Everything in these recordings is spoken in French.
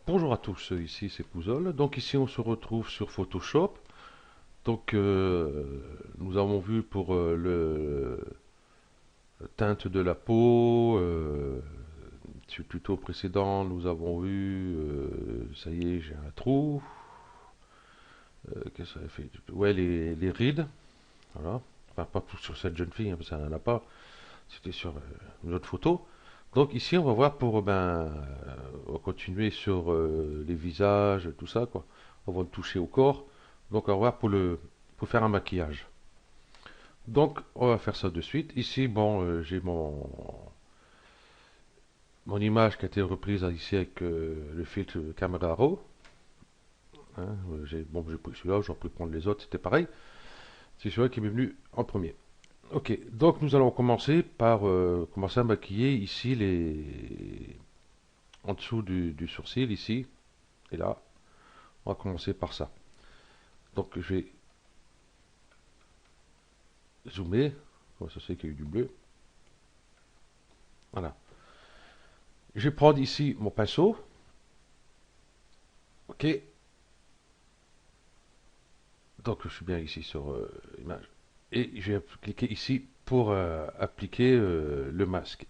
Bonjour à tous, ici c'est Pouzol. Donc ici on se retrouve sur Photoshop. Donc nous avons vu pour le teinte de la peau. Sur le tuto précédent nous avons vu, ça y est j'ai un trou. Qu'est-ce que ça a fait? Ouais, les rides. Voilà. Enfin pas pour- sur cette jeune fille, hein, parce qu'elle n'en a pas. C'était sur une autre photo. Donc ici on va voir pour on va continuer sur les visages, tout ça quoi. On va toucher au corps. Donc on va voir pour faire un maquillage. Donc on va faire ça de suite. Ici bon j'ai mon image qui a été reprise ici avec le filtre Camera Raw. Hein. J'ai pris celui-là, j'aurais pu prendre les autres, c'était pareil. C'est celui-là qui m'est venu en premier. Ok, donc nous allons commencer par commencer à maquiller ici en dessous du sourcil ici et là. On va commencer par ça. Donc je vais zoomer. Comment ça se fait qu'il y a eu du bleu? Voilà. Je vais prendre ici mon pinceau. Ok. Donc je suis bien ici sur image. Et je vais cliquer ici pour appliquer le masque.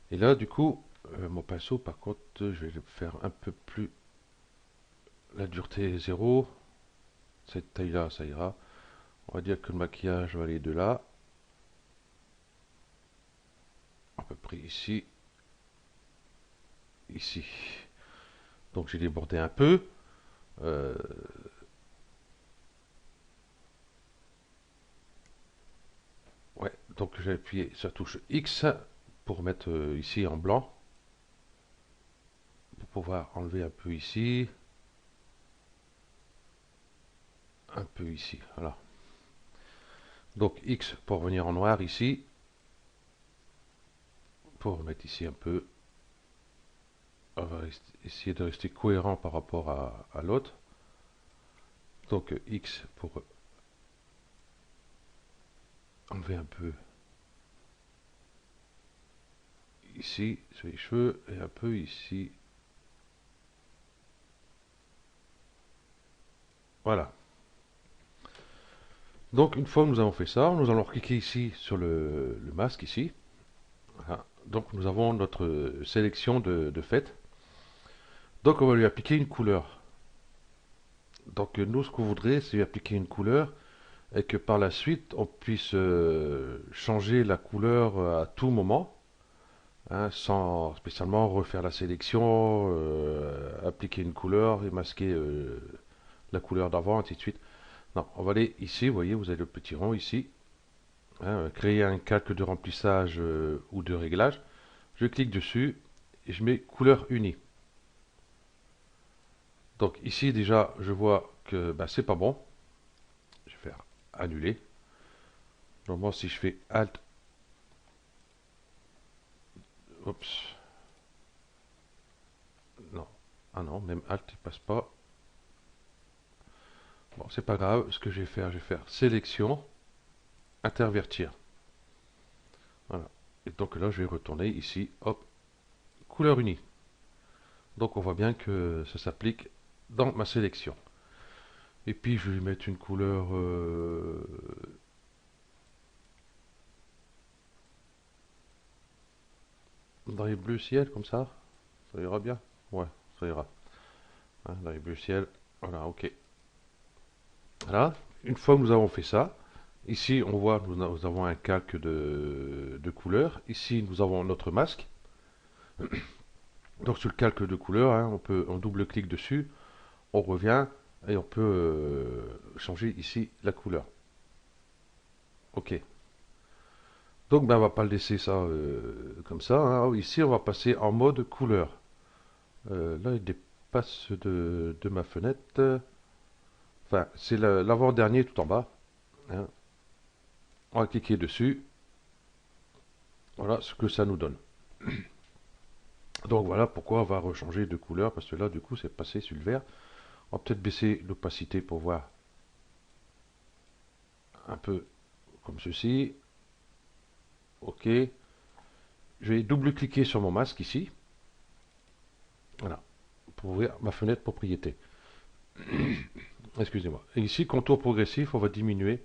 Et là, du coup, mon pinceau, par contre, je vais le faire un peu plus. La dureté est 0. Cette taille-là, ça ira. On va dire que le maquillage va aller de là, à peu près ici, ici. Donc j'ai débordé un peu. Euh, ouais, donc j'ai appuyé sur la touche X pour mettre ici en blanc, pour pouvoir enlever un peu ici, voilà. Donc X pour venir en noir ici, pour mettre ici un peu. On va essayer de rester cohérent par rapport à l'autre. Donc X pour enlever un peu ici sur les cheveux et un peu ici. Voilà. Donc une fois que nous avons fait ça, nous allons cliquer ici sur le masque ici. Voilà. Donc nous avons notre sélection de fait. Donc on va lui appliquer une couleur. Donc nous ce qu'on voudrait c'est lui appliquer une couleur et que par la suite on puisse changer la couleur à tout moment, hein, sans spécialement refaire la sélection, appliquer une couleur et masquer la couleur d'avant, ainsi de suite. Non, on va aller ici, vous voyez, vous avez le petit rond ici, hein, créer un calque de remplissage ou de réglage. Je clique dessus et je mets couleur unie. Donc ici déjà, je vois que bah, c'est pas bon. Je vais faire annuler. Normalement, si je fais Alt, oups, non, ah non, même Alt il passe pas. Bon, c'est pas grave. Ce que je vais faire sélection, intervertir. Voilà. Et donc là, je vais retourner ici, hop, couleur unie. Donc on voit bien que ça s'applique dans ma sélection. Et puis je vais mettre une couleur dans les bleus ciel comme ça ira bien. Ouais, ça ira. Hein, dans les bleus ciel, voilà, ok. Voilà, une fois que nous avons fait ça, ici on voit que nous avons un calque de couleurs. Ici nous avons notre masque. Donc sur le calque de couleurs, hein, on double-clique dessus, on revient et on peut changer ici la couleur. Ok. Donc ben, on va pas le laisser ça comme ça, hein. Ici on va passer en mode couleur. Là il dépasse de ma fenêtre. Enfin c'est l'avant-dernier tout en bas, hein. On va cliquer dessus. Voilà ce que ça nous donne. Donc voilà pourquoi on va rechanger de couleur, parce que là du coup c'est passé sur le vert. On va peut-être baisser l'opacité pour voir un peu comme ceci. Ok. Je vais double-cliquer sur mon masque ici. pour ouvrir ma fenêtre propriété. Excusez-moi. Et ici, contour progressif, on va diminuer.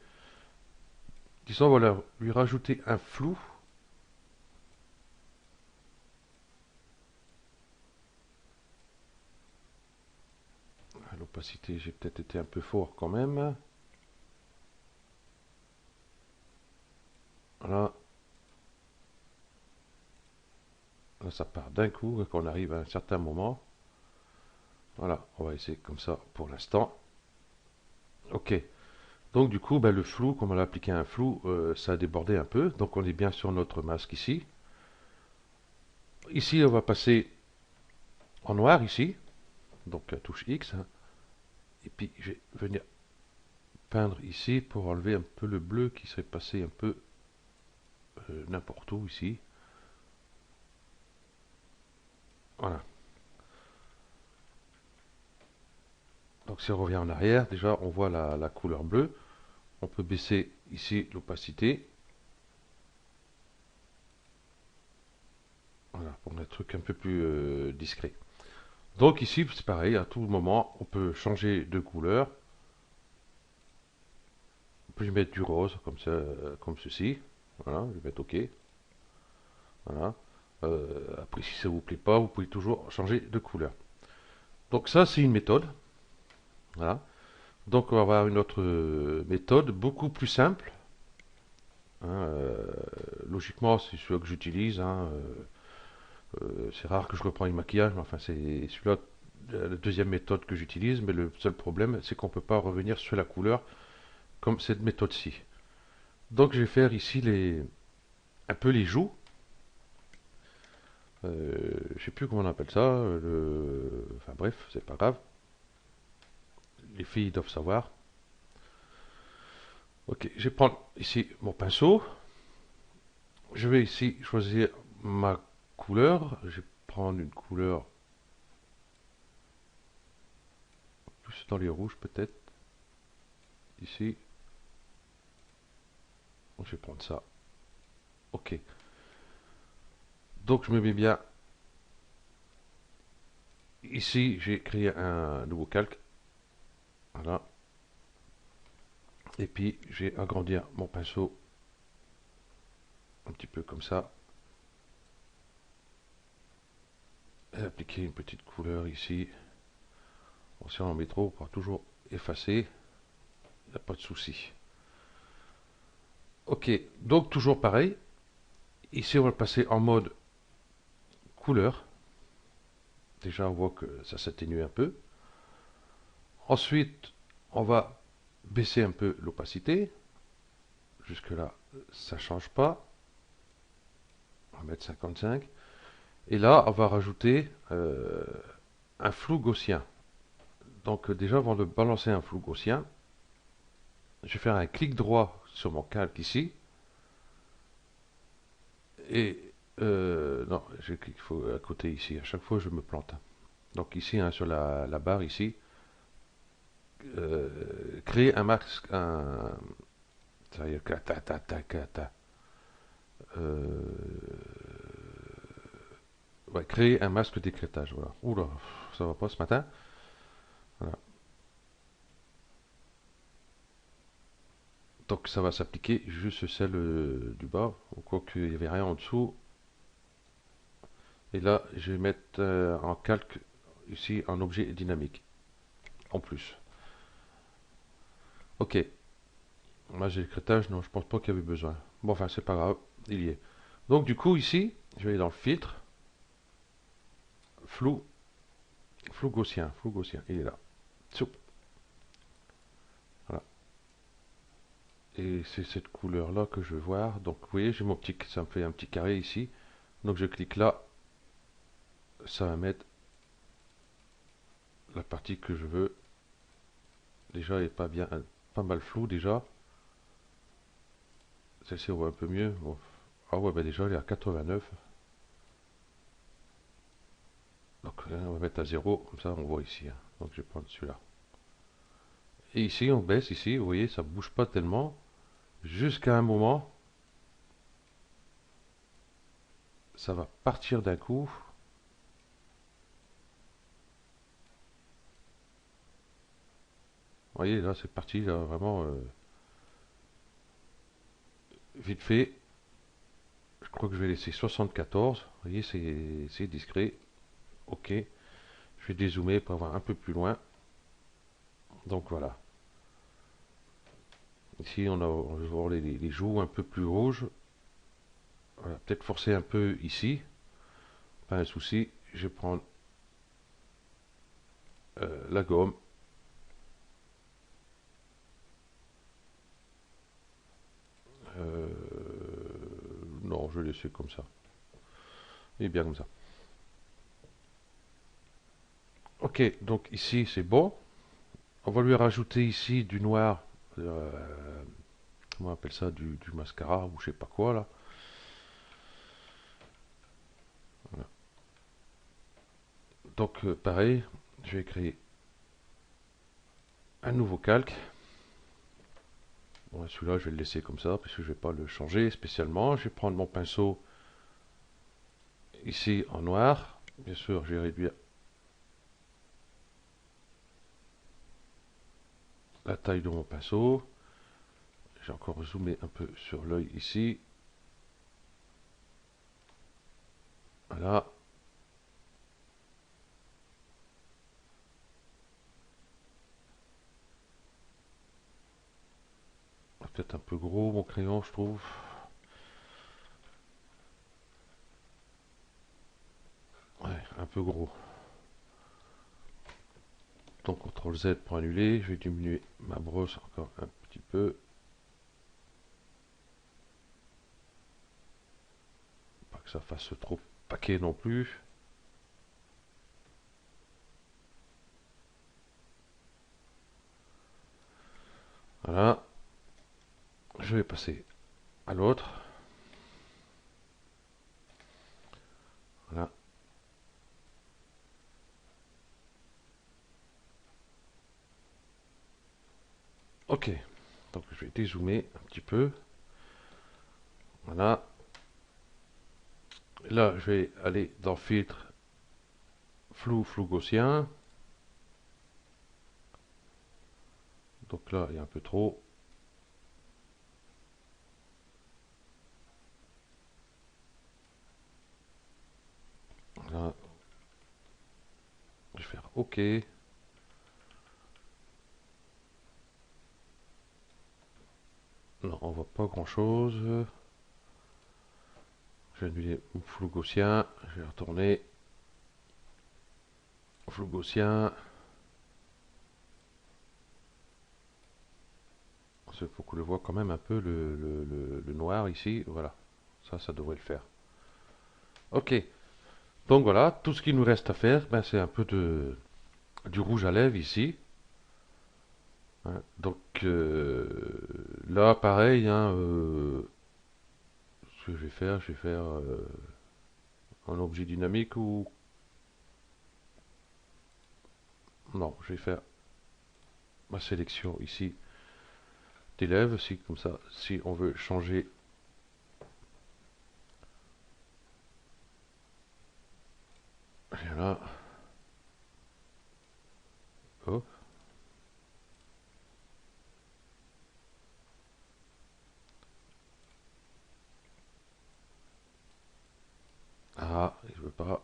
Disons, on va lui rajouter un flou. L'opacité, j'ai peut-être été un peu fort quand même. Voilà. Là, ça part d'un coup quand on arrive à un certain moment. Voilà, on va essayer comme ça pour l'instant. Ok. Donc du coup, ben, le flou, comme on a appliqué un flou, ça a débordé un peu. Donc on est bien sur notre masque ici. Ici, on va passer en noir ici. Donc la touche X, hein. Et puis je vais venir peindre ici pour enlever un peu le bleu qui serait passé un peu n'importe où ici. Voilà. Donc si on revient en arrière, déjà on voit la couleur bleue. On peut baisser ici l'opacité. Voilà, pour un truc un peu plus discret. Donc ici, c'est pareil, à tout moment, on peut changer de couleur. On peut lui mettre du rose, comme ça, comme ceci. Voilà, je vais mettre OK. Voilà. Après, si ça vous plaît pas, vous pouvez toujours changer de couleur. Donc ça, c'est une méthode. Voilà. Donc on va avoir une autre méthode, beaucoup plus simple. Hein, logiquement, c'est celui que j'utilise. Hein, c'est rare que je reprends le maquillage, mais enfin, c'est celui-là, la deuxième méthode que j'utilise. Mais le seul problème, c'est qu'on ne peut pas revenir sur la couleur comme cette méthode-ci. Donc je vais faire ici un peu les joues. Je sais plus comment on appelle ça. Enfin bref, c'est pas grave. Les filles doivent savoir. Ok, je vais prendre ici mon pinceau. Je vais ici choisir ma couleur. Je vais prendre une couleur plus dans les rouges peut-être. Ici. Je vais prendre ça. Ok. Donc je me mets bien. Ici, j'ai créé un nouveau calque. Voilà. Et puis, je vais agrandir mon pinceau un petit peu comme ça. Et appliquer une petite couleur ici. Bon, si on en met trop, on pourra toujours effacer. Il n'y a pas de souci. Ok, donc toujours pareil. Ici, on va passer en mode couleur. Déjà, on voit que ça s'atténue un peu. Ensuite, on va baisser un peu l'opacité. Jusque là, ça ne change pas. On va mettre 55. Et là, on va rajouter un flou gaussien. Donc déjà, avant de balancer un flou gaussien, je vais faire un clic droit sur mon calque ici. Et non, je clique à côté ici. À chaque fois, je me plante. Donc ici, hein, sur la barre ici, créer un masque, ça y est, euh, ouais, créer un masque d'écrêtage. Voilà. Oula, ça va pas ce matin. Voilà. Donc ça va s'appliquer juste celle du bas, ou quoi qu'il n'y avait rien en dessous. Et là, je vais mettre en calque ici un objet dynamique en plus. Ok. Moi j'ai l'écrêtage, non, je pense pas qu'il y avait besoin. Bon, enfin, c'est pas grave, il y est. Donc du coup, ici, je vais aller dans le filtre, flou, flou gaussien, il est là. Tchoup. Voilà. Et c'est cette couleur-là que je veux voir. Donc vous voyez, j'ai mon petit, ça me fait un petit carré ici. Donc je clique là, ça va mettre la partie que je veux. Déjà, elle est pas bien, pas mal flou déjà. Celle-ci, on voit un peu mieux. Bon. Ah ouais, bah déjà, elle est à 89. Donc, on va mettre à 0, comme ça, on voit ici. Hein. Donc, je vais prendre celui-là. Et ici, on baisse, ici, vous voyez, ça bouge pas tellement. Jusqu'à un moment, ça va partir d'un coup. Vous voyez, là, c'est parti, là, vraiment vite fait. Je crois que je vais laisser 74. Vous voyez, c'est discret. Ok. Je vais dézoomer pour avoir un peu plus loin. Donc voilà. Ici, on va voir les joues un peu plus rouges. Voilà, peut-être forcer un peu ici. Pas un souci. Je vais prendre la gomme. Euh, non, je vais laisser comme ça. Et bien comme ça. Ok, donc ici c'est bon. On va lui rajouter ici du noir. Comment on appelle ça, du mascara ou je sais pas quoi là. Voilà. Donc pareil, je vais créer un nouveau calque. Bon, celui-là je vais le laisser comme ça parce que je vais pas le changer spécialement. Je vais prendre mon pinceau ici en noir. Bien sûr, je vais réduire la taille de mon pinceau. J'ai encore zoomé un peu sur l'œil ici. Voilà. Peut-être un peu gros mon crayon, je trouve. Ouais, un peu gros. Donc CTRL Z pour annuler. Je vais diminuer ma brosse encore un petit peu. Pas que ça fasse trop paquet non plus. Voilà. Je vais passer à l'autre. Voilà. Ok. Donc je vais dézoomer un petit peu. Voilà. Là, je vais aller dans filtre flou gaussien. Donc là, il y a un peu trop. Voilà. Je vais faire OK. Non, on voit pas grand chose. Je vais annuler mon flou gaussien. Je vais retourner. Flou gaussien. Il faut qu'on le voit quand même un peu le noir ici. Voilà. Ça devrait le faire. Ok. Donc voilà, tout ce qu'il nous reste à faire, ben, c'est un peu du rouge à lèvres ici. Hein. Donc là, pareil, hein, ce que je vais faire un objet dynamique ou... Non, je vais faire ma sélection ici des lèvres, si comme ça, si on veut changer, viens là, hop, ah, il veut pas,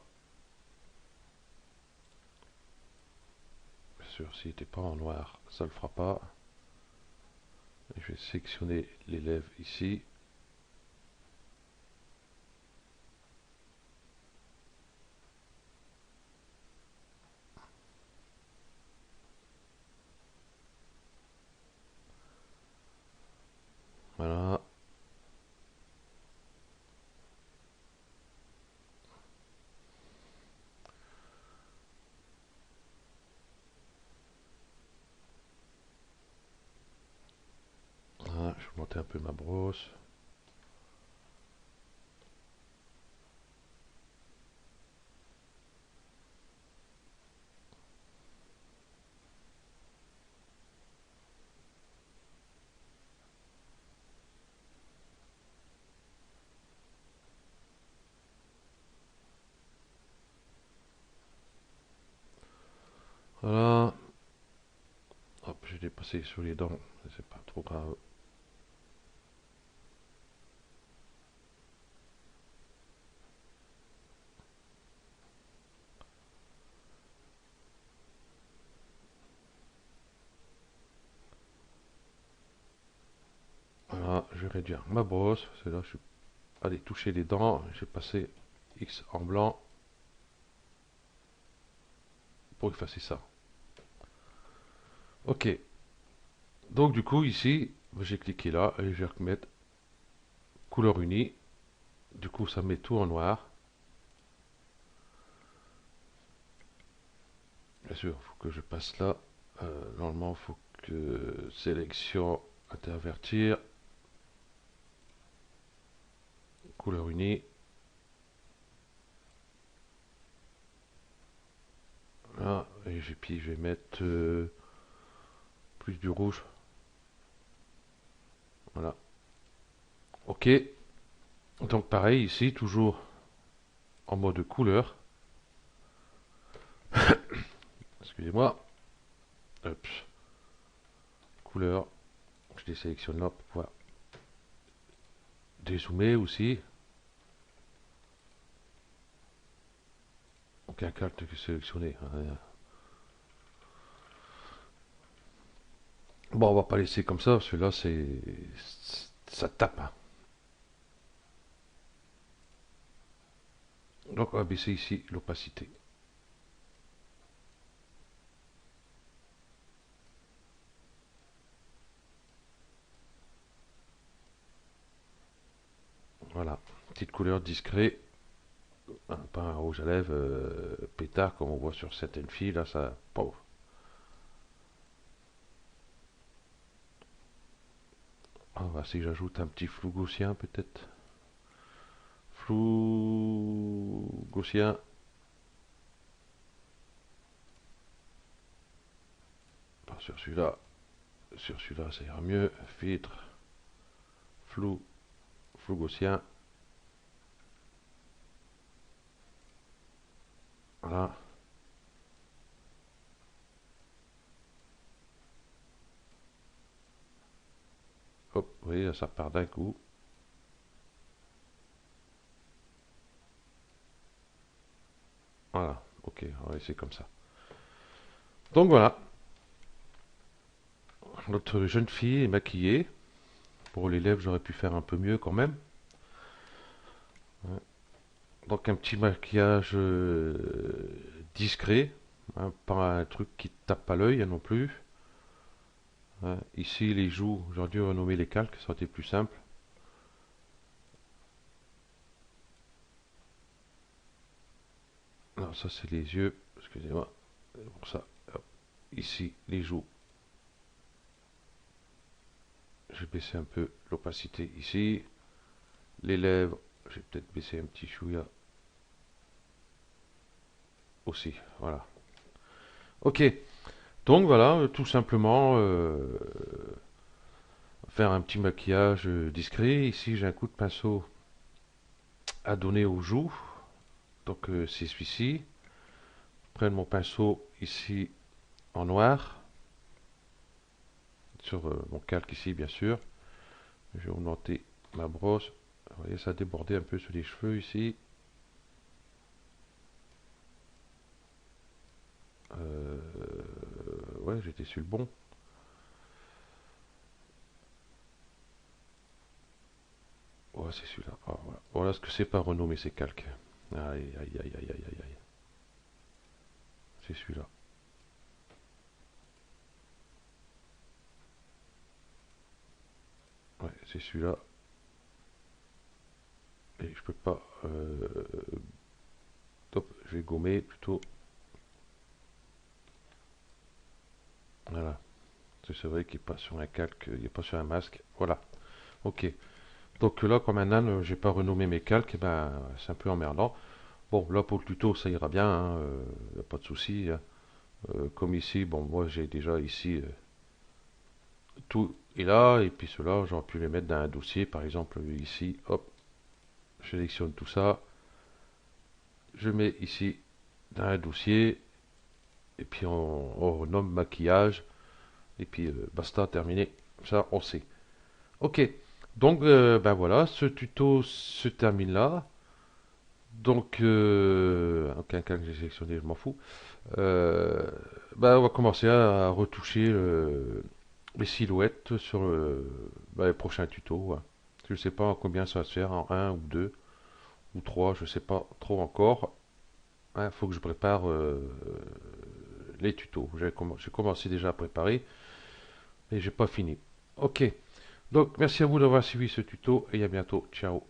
bien sûr, s'il n'était pas en noir, ça le fera pas. Et je vais sélectionner les lèvres ici. Voilà. Voilà, je vais monter un peu ma brosse. Voilà. Hop, je j'ai dépassé sur les dents, c'est pas trop grave. Voilà, je vais réduire ma brosse, c'est là je suis allé toucher les dents, j'ai passé X en blanc pour effacer ça. Ok, donc du coup ici, j'ai cliqué là et je vais remettre couleur unie. Du coup ça met tout en noir. Bien sûr, il faut que je passe là. Normalement, il faut que sélection, intervertir, couleur unie. Là, et puis je vais mettre plus du rouge. Voilà. Ok. Donc pareil ici, toujours en mode couleur. Excusez-moi. Hop. Couleur. Je les sélectionne là pour pouvoir dézoomer aussi. Aucun calque sélectionné. Bon, on va pas laisser comme ça, parce que là, ça tape, hein. Donc, on va baisser ici l'opacité. Voilà. Petite couleur discret. Pas un rouge à lèvres pétard comme on voit sur certaines filles. Là, ça. Pauvre. Ah, bah, si j'ajoute un petit flou gaussien, peut-être. Flou gaussien. Pas sur celui-là. Sur celui-là, ça ira mieux. Filtre. Flou. Flou gaussien. Voilà. Hop, vous voyez, ça part d'un coup. Voilà. Ok, on va laisser comme ça. Donc voilà. Notre jeune fille est maquillée. Pour les lèvres, j'aurais pu faire un peu mieux quand même. Ouais. Donc un petit maquillage discret, hein, pas un truc qui te tape à l'œil, hein, non plus. Hein. Ici les joues, j'aurais dû renommer les calques, ça aurait été plus simple. Non, ça c'est les yeux, excusez-moi. Pour ça, hop. Ici les joues, je vais baisser un peu l'opacité ici. Les lèvres, je vais peut-être baisser un petit chouïa aussi, voilà. Ok, donc voilà, tout simplement faire un petit maquillage discret. Ici j'ai un coup de pinceau à donner aux joues. Donc c'est celui-ci. Je prends mon pinceau ici en noir, sur mon calque ici bien sûr. Je vais augmenter ma brosse. Vous voyez, ça a débordé un peu sur les cheveux ici. Euh, ouais, j'étais sur le bon. Ouais, c'est celui-là. Ah, voilà. Voilà ce que c'est pas renommer ces calques. Aïe, aïe, aïe, aïe, aïe, aïe, aïe. C'est celui-là. Ouais, c'est celui-là. Et je peux pas. Top, je vais gommer plutôt. Voilà. C'est vrai qu'il n'est pas sur un calque, il n'est pas sur un masque. Voilà. Ok. Donc là, comme un âne, j'ai pas renommé mes calques, et ben, c'est un peu emmerdant. Bon, là pour le tuto, ça ira bien, hein, y a pas de souci, hein. Comme ici, bon, moi j'ai déjà ici tout est là, et puis cela, j'aurais pu les mettre dans un dossier, par exemple ici, hop, je sélectionne tout ça, je mets ici dans un dossier, et puis on renomme maquillage, Et puis basta, terminé. Ça, on sait. Ok, donc ben voilà, ce tuto se termine là. Donc, aucun cas que j'ai sélectionné, je m'en fous. Euh, ben, on va commencer à retoucher les silhouettes sur ben, les prochains tutos. Ouais. Je ne sais pas combien ça va se faire, en un ou deux ou trois, je ne sais pas trop encore. Il faut que je prépare les tutos. J'ai commencé déjà à préparer, mais j'ai pas fini. Ok, donc merci à vous d'avoir suivi ce tuto et à bientôt. Ciao.